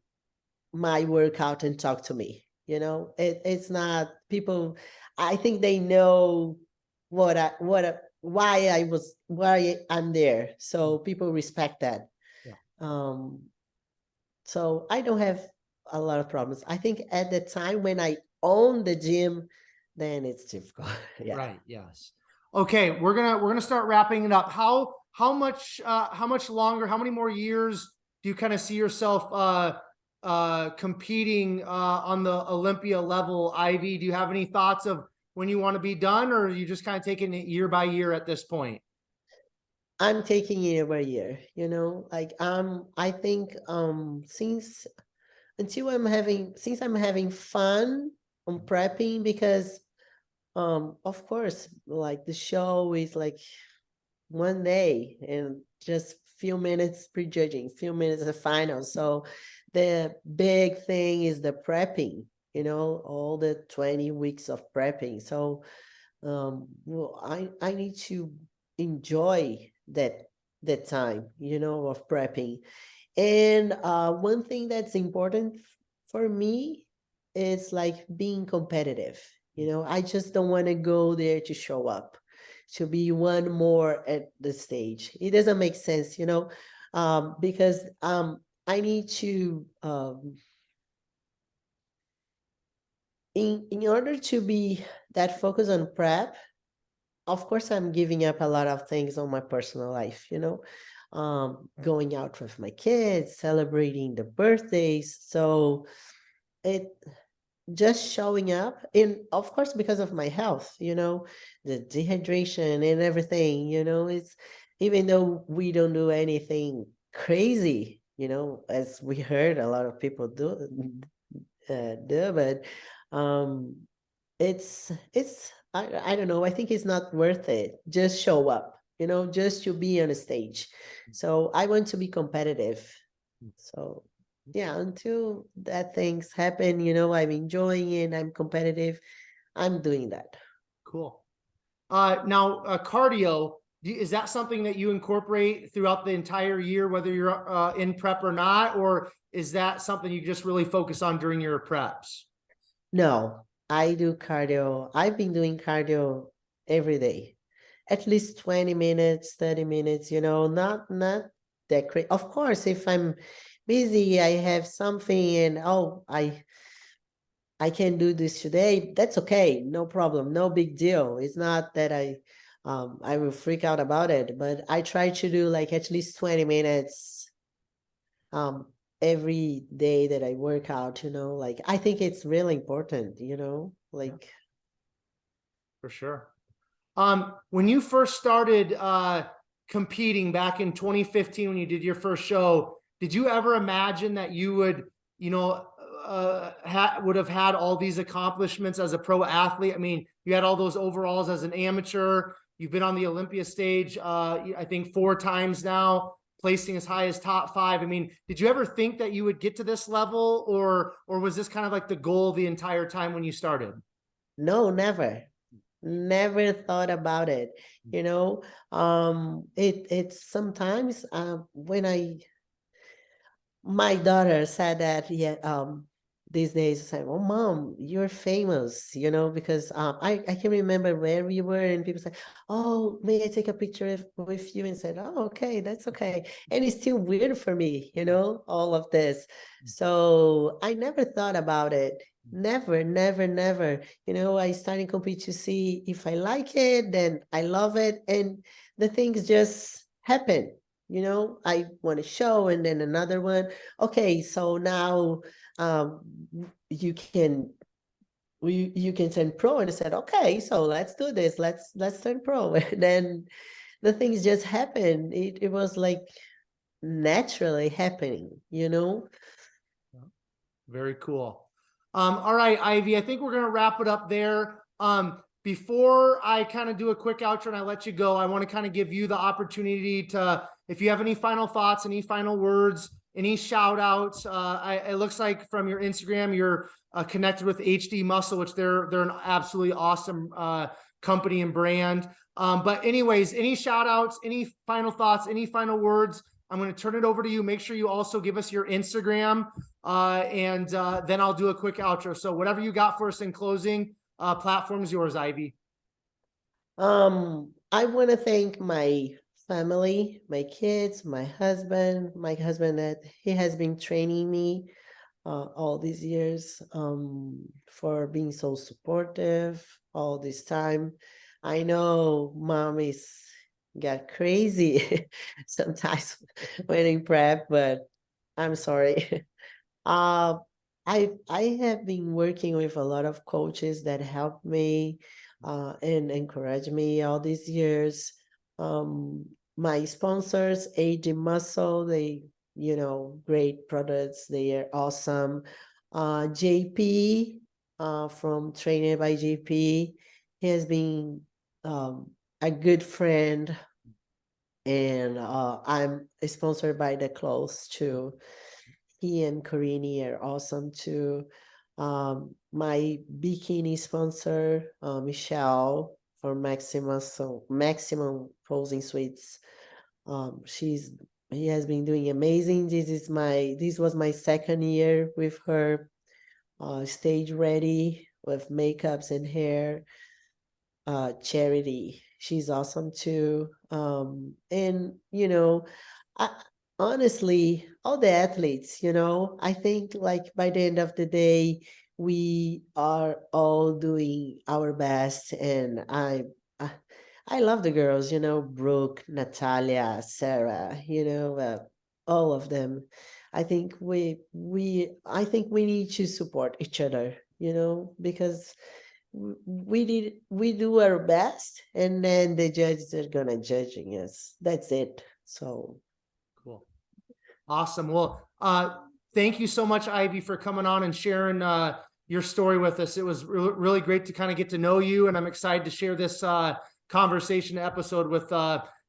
my workout and talk to me. It's not people. I think they know why I'm there. So people respect that. Yeah. So I don't have a lot of problems. I think at the time when I own the gym, then it's difficult. Yeah. Right. Yes. Okay. We're gonna start wrapping it up. How much longer, how many more years do you kind of see yourself competing on the Olympia level, Ivie? Do you have any thoughts of when you want to be done, or are you just kind of taking it year by year at this point? I'm taking year by year, like I think since I'm having fun on prepping, because of course, like the show is like 1 day and just few minutes pre-judging, few minutes the final. So the big thing is the prepping, all the 20 weeks of prepping. So well, I need to enjoy that time, of prepping. And one thing that's important for me is like being competitive. You know, I just don't want to go there to show up, to be one more at the stage. It doesn't make sense, you know, because I need to, in order to be that focused on prep, of course, I'm giving up a lot of things on my personal life, you know, going out with my kids, celebrating the birthdays. So it just showing up, and of course, because of my health, you know, the dehydration and everything, you know, it's, even though we don't do anything crazy, you know, as we heard a lot of people do, but um it's I don't know, I think it's not worth it. Just show up, you know, just to be on a stage. So I want to be competitive. So yeah, until that things happen, you know, I'm enjoying it, I'm competitive, I'm doing that. Cool. Now, cardio, is that something that you incorporate throughout the entire year, whether you're in prep or not, or is that something you just really focus on during your preps? No, I do cardio. I've been doing cardio every day, at least 20 minutes, 30 minutes, you know, not that crazy. Of course, if I'm busy, I have something and oh, I can do this today, that's okay, no problem, no big deal. It's not that I will freak out about it, but I try to do like at least 20 minutes um every day that I work out, you know, like I think it's really important, you know, like For sure. When you first started competing back in 2015, when you did your first show, did you ever imagine that you would, you know, would have had all these accomplishments as a pro athlete? I mean, you had all those overalls as an amateur. You've been on the Olympia stage, I think 4 times now, placing as high as top 5. I mean, did you ever think that you would get to this level, or was this kind of like the goal the entire time when you started? no, never thought about it, you know. It's sometimes when I, my daughter said that, yeah, these days I said, "Oh, mom, you're famous," you know, because I can remember where we were and people said, "Oh, may I take a picture with you?" And said, "Oh, okay, that's okay." And it's still weird for me, you know, all of this. So I never thought about it. Never, never, never. You know, I started compete to see if I like it, then I love it, and the things just happen. You know, I want a show and then another one. Okay, so now um, you can you can turn pro, and I said, okay, so let's do this. Let's turn pro. And then the things just happen. It was like naturally happening, you know. Very cool. All right, Ivie, I think we're going to wrap it up there. Before I kind of do a quick outro and I let you go, I want to kind of give you the opportunity to, if you have any final thoughts, any final words, any shout outs. It looks like from your Instagram, you're connected with HD Muscle, which they're an absolutely awesome company and brand. But anyways, any shout outs, any final thoughts, any final words, I'm going to turn it over to you. Make sure you also give us your Instagram, and then I'll do a quick outro. So whatever you got for us in closing, platform's yours, Ivie. I want to thank my family, my kids, my husband that he has been training me all these years, for being so supportive all this time. I know mom is got crazy sometimes when in prep, but I'm sorry. uh, I have been working with a lot of coaches that helped me and encouraged me all these years. Um, my sponsors, AG Muscle, they, you know, great products. They are awesome. JP from Trainer by JP, he has been a good friend, and I'm sponsored by the clothes too. He and Karini are awesome too. My bikini sponsor, Michelle from Maximum Posing Suites. She's He has been doing amazing. This was my second year with her, stage ready with makeups and hair. Charity, she's awesome too. And I, honestly, all the athletes, I think like by the end of the day, we are all doing our best, and I, I love the girls, Brooke, Natalia, Sarah, all of them. I think we need to support each other, because we do our best, and then the judges are gonna judging us. That's it. So Cool. Awesome. Well, thank you so much, Ivie, for coming on and sharing your story with us. It was really great to kind of get to know you, and I'm excited to share this conversation episode with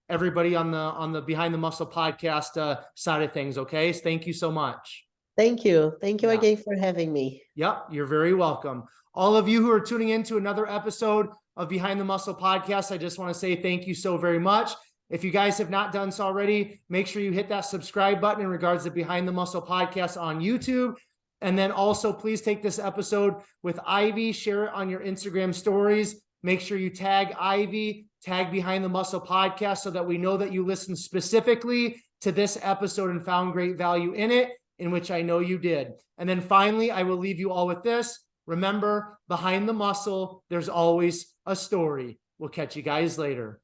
everybody on the Behind the Muscle podcast side of things. Okay, so thank you so much. thank you Yeah. again for having me. Yep, you're very welcome. All of you who are tuning in to another episode of Behind the Muscle podcast, I just want to say thank you so very much. If you guys have not done so already, make sure you hit that subscribe button in regards to Behind the Muscle podcast on YouTube. And then also please take this episode with Ivie, share it on your Instagram stories. Make sure you tag Ivie, tag Behind the Muscle podcast so that we know that you listened specifically to this episode and found great value in it, in which I know you did. And then finally, I will leave you all with this. Remember, behind the muscle, there's always a story. We'll catch you guys later.